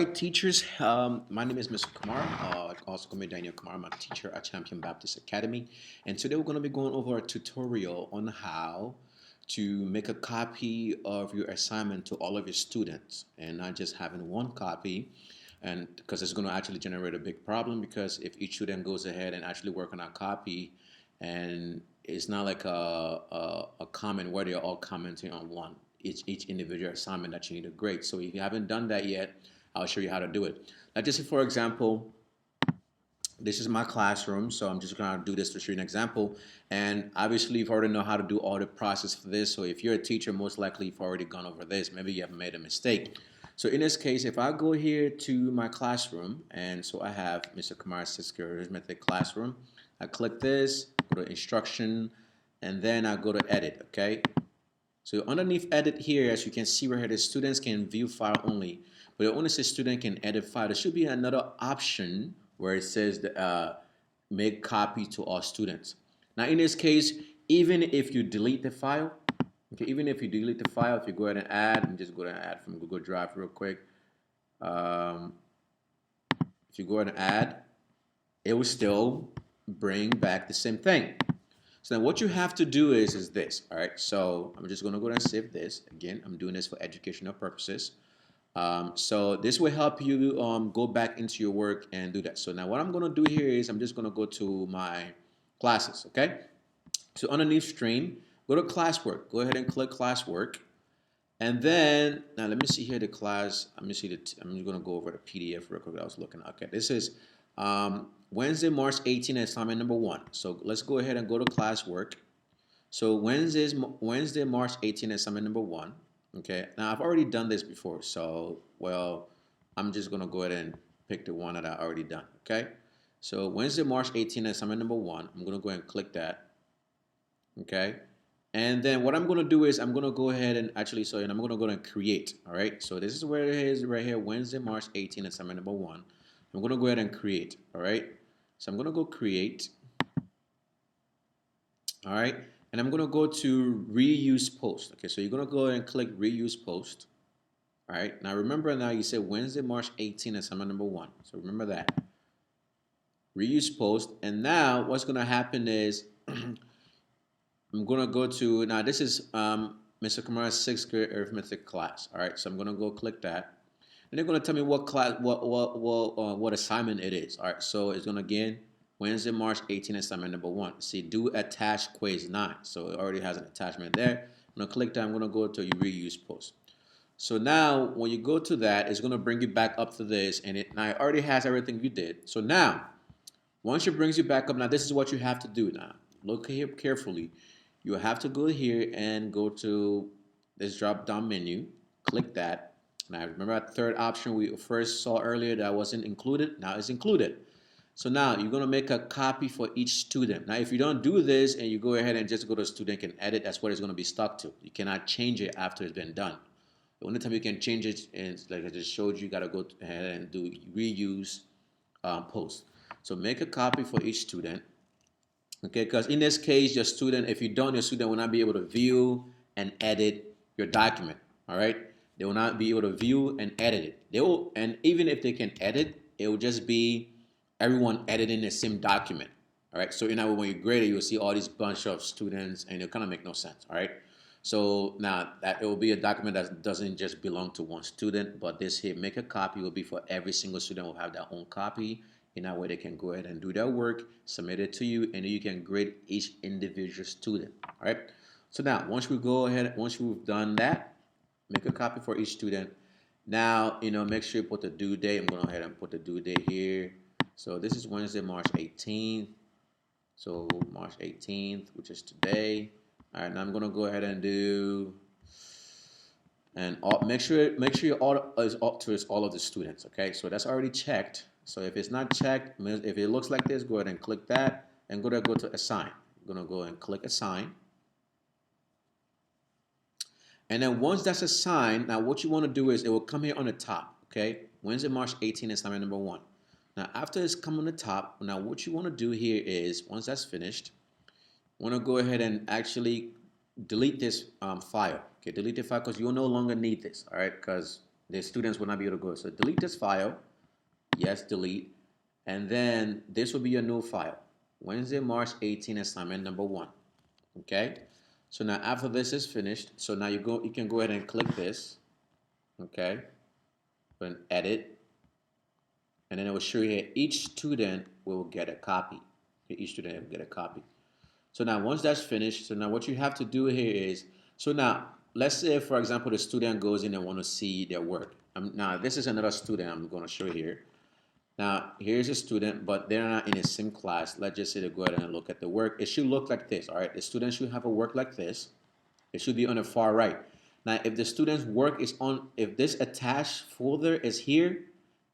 Hi, teachers. My name is Mr. Kumar. Also call me Daniel Kumar. I'm a teacher at Champion Baptist Academy. And today we're going to be going over a tutorial on how to make a copy of your assignment to all of your students and not just having one copy. And because it's going to actually generate a big problem because if each student goes ahead and actually work on a copy and it's not like a comment where they're all commenting on one each individual assignment that you need to grade. So if you haven't done that yet, I'll show you how to do it. Now, just for example, this is my classroom, so I'm just gonna do this to show you an example. And obviously, you've already know how to do all the process for this. So if you're a teacher, most likely you've already gone over this. Maybe you have made a mistake. So in this case, if I go here to my classroom, and so I have Mr. Kumar Sisker Arithmetic Classroom. I click this, go to Instruction, and then I go to Edit. Okay. So underneath edit here, as you can see right here, the students can view file only, but it only says student can edit file. There should be another option where it says make copy to all students. Now in this case, even if you delete the file, okay, even if you delete the file, if you go ahead and add, and just go ahead and add from Google Drive real quick. Um, if you go ahead and add, it will still bring back the same thing. So now what you have to do is this, all right? So I'm just gonna go ahead and save this. Again, I'm doing this for educational purposes. So this will help you go back into your work and do that. So now what I'm gonna do here is I'm just gonna go to my classes, okay? So underneath stream, go to classwork. Go ahead and click classwork. And then, now let me see here the class. Let me see I'm just gonna go over the PDF real quick that I was looking at. Okay, this is Wednesday, March 18, assignment number 1. So let's go ahead and go to classwork. So Wednesday, March 18, assignment number 1. Okay, now I've already done this before, so well, I'm just gonna go ahead and pick the one that I already done. Okay, so Wednesday, March 18, assignment number 1. I'm gonna go ahead and click that. Okay, and then what I'm gonna do is I'm gonna go ahead and actually, so and I'm gonna go ahead and create. All right, so this is where it is right here, Wednesday, March 18, assignment number 1. I'm gonna go ahead and create. All right, so I'm gonna go create. All right, and I'm gonna go to reuse post. Okay, so you're gonna go ahead and click reuse post. All right, now remember, now you said Wednesday, March 18, assignment number 1. So remember that reuse post. And now what's gonna happen is I'm gonna go to, now this is Mr. Kamara's 6th grade arithmetic class. All right, so I'm gonna go click that, and they're gonna tell me what class, what assignment it is. All right, so it's gonna again Wednesday, March 18, assignment number 1. See, do attach quiz 9. So it already has an attachment there. I'm gonna click that. I'm gonna go to your reuse post. So now when you go to that, it's gonna bring you back up to this, and it now it already has everything you did. So now once it brings you back up, now this is what you have to do now. Look here carefully. You have to go here and go to this drop down menu. Click that. Now remember that third option we first saw earlier that wasn't included? Now it's included. So now you're going to make a copy for each student. Now if you don't do this and you go ahead and just go to student and edit, that's what it's going to be stuck to. You cannot change it after it's been done. The only time you can change it is, like I just showed you, got to go ahead and do reuse post. So make a copy for each student, okay? Because in this case, your student, if you don't, your student will not be able to view and edit your document, all right? They will not be able to view and edit it. They will, and even if they can edit, it will just be everyone editing the same document, all right? So in other words, when you grade it, you'll see all these bunch of students, and it'll kind of make no sense, all right? So now that it will be a document that doesn't just belong to one student, but this here, make a copy, will be for every single student will have their own copy. In that way, they can go ahead and do their work, submit it to you, and then you can grade each individual student. All right. So now, once we've done that, make a copy for each student. Now, make sure you put the due date. I'm going to go ahead and put the due date here. So this is Wednesday, March 18th. So March 18th, which is today. All right, now I'm gonna go ahead and do, and make sure all is up to all of the students. Okay, so that's already checked. So if it's not checked, if it looks like this, go ahead and click that, and go to assign. I'm gonna go and click assign, and then once that's assigned, now what you want to do is it will come here on the top. Okay, Wednesday, March 18th, assignment number 1. Now after it's come on the top, now what you want to do here is once that's finished, want to go ahead and actually delete this file. Okay, delete the file because you'll no longer need this. All right, because the students will not be able to go. So delete this file. Yes, delete. And then this will be your new file. Wednesday, March 18, assignment number 1. Okay. So now after this is finished, so now you can go ahead and click this. Okay. And edit. And then it will show you here each student will get a copy. Each student will get a copy. So now once that's finished, so now what you have to do here is, so now let's say for example the student goes in and want to see their work. Now this is another student I'm going to show here. Now here's a student, but they're not in the same class. Let's just say to go ahead and look at the work. It should look like this. All right, the student should have a work like this. It should be on the far right. Now if the student's work is on, if this attached folder is here,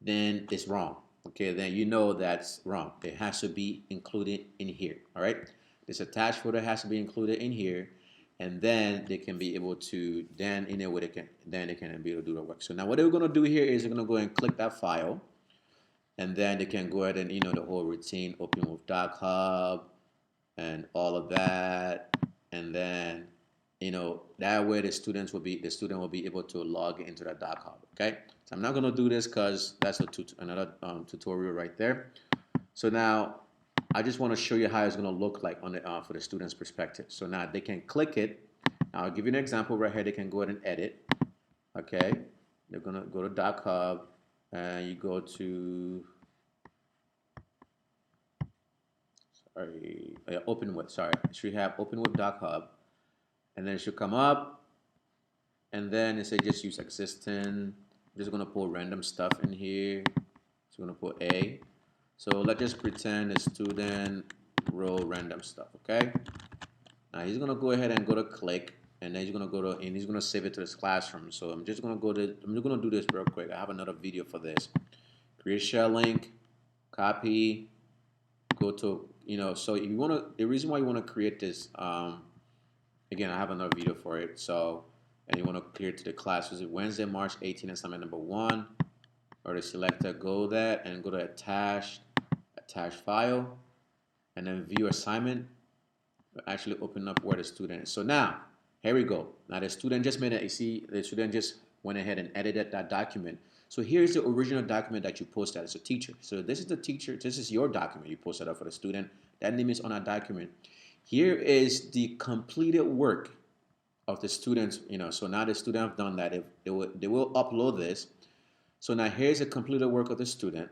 then it's wrong. Okay, then you know that's wrong. It has to be included in here. All right, this attached folder has to be included in here, and then they can be able to then in a way they can be able to do the work. So now what they're gonna do here is they're gonna go and click that file, and then they can go ahead and the whole routine, open with Doc Hub, and all of that, and then that way the student will be able to log into that Doc Hub. Okay, so I'm not going to do this because that's another tutorial right there. So now I just want to show you how it's going to look like on the for the student's perspective. So now they can click it. Now I'll give you an example right here. They can go ahead and edit. Okay, they're going to go to Doc Hub, and you go to open with. Sorry, so you have open with Doc Hub. And then it should come up, and then it says just use existing. I'm just gonna put random stuff in here. So I'm gonna put A. So let's just pretend a student row random stuff. Okay. Now he's gonna go ahead and go to click, and then he's gonna go to and he's gonna save it to his classroom. So I'm just gonna do this real quick. I have another video for this. Create share link, copy, go to So if you wanna, the reason why you wanna create this. Again, I have another video for it. So, and you want to clear to the class. Was it Wednesday, March 18, assignment number 1? Or the selector, go there and go to attach file, and then view assignment. Actually open up where the student is. So now, here we go. Now the student just made it. You see, the student just went ahead and edited that document. So here's the original document that you posted as a teacher. So this is the teacher. This is your document you posted up for the student. That name is on that document. Here is the completed work of the students. So now the student have done that. They will upload this. So now here's the completed work of the student,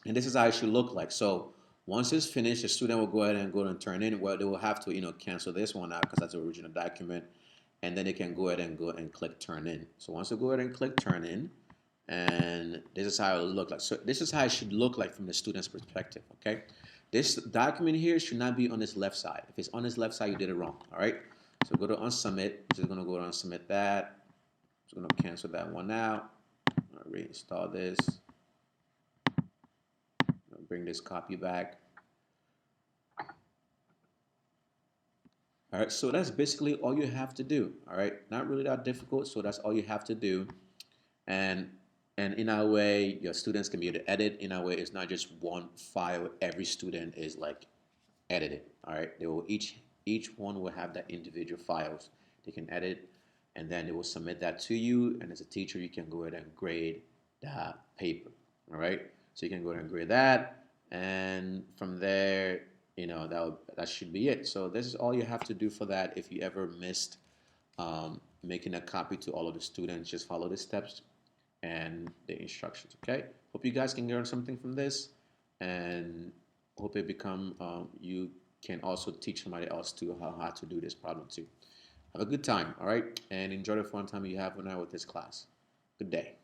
and this is how it should look like. So once it's finished, the student will go ahead and go and turn in. Well, they will have to cancel this one out because that's the original document, and then they can go ahead and click turn in. So once they go ahead and click turn in, and this is how it will look like. So this is how it should look like from the student's perspective. Okay. This document here should not be on this left side. If it's on this left side, you did it wrong. All right. So go to unsubmit. Just gonna go to unsubmit that. Just gonna cancel that one out. Reinstall this. Bring this copy back. All right. So that's basically all you have to do. All right. Not really that difficult. So that's all you have to do. And in our way, your students can be able to edit. In our way, it's not just one file. Every student is like edited. All right, they will each one will have that individual files they can edit, and then they will submit that to you. And as a teacher, you can go ahead and grade the paper. All right, so you can go ahead and grade that, and from there, that should be it. So this is all you have to do for that. If you ever missed making a copy to all of the students, just follow the steps and the instructions. Okay, hope you guys can learn something from this, and hope it become you can also teach somebody else too how to do this problem too. Have a good time, all right, and enjoy the fun time you have now with this class. Good day.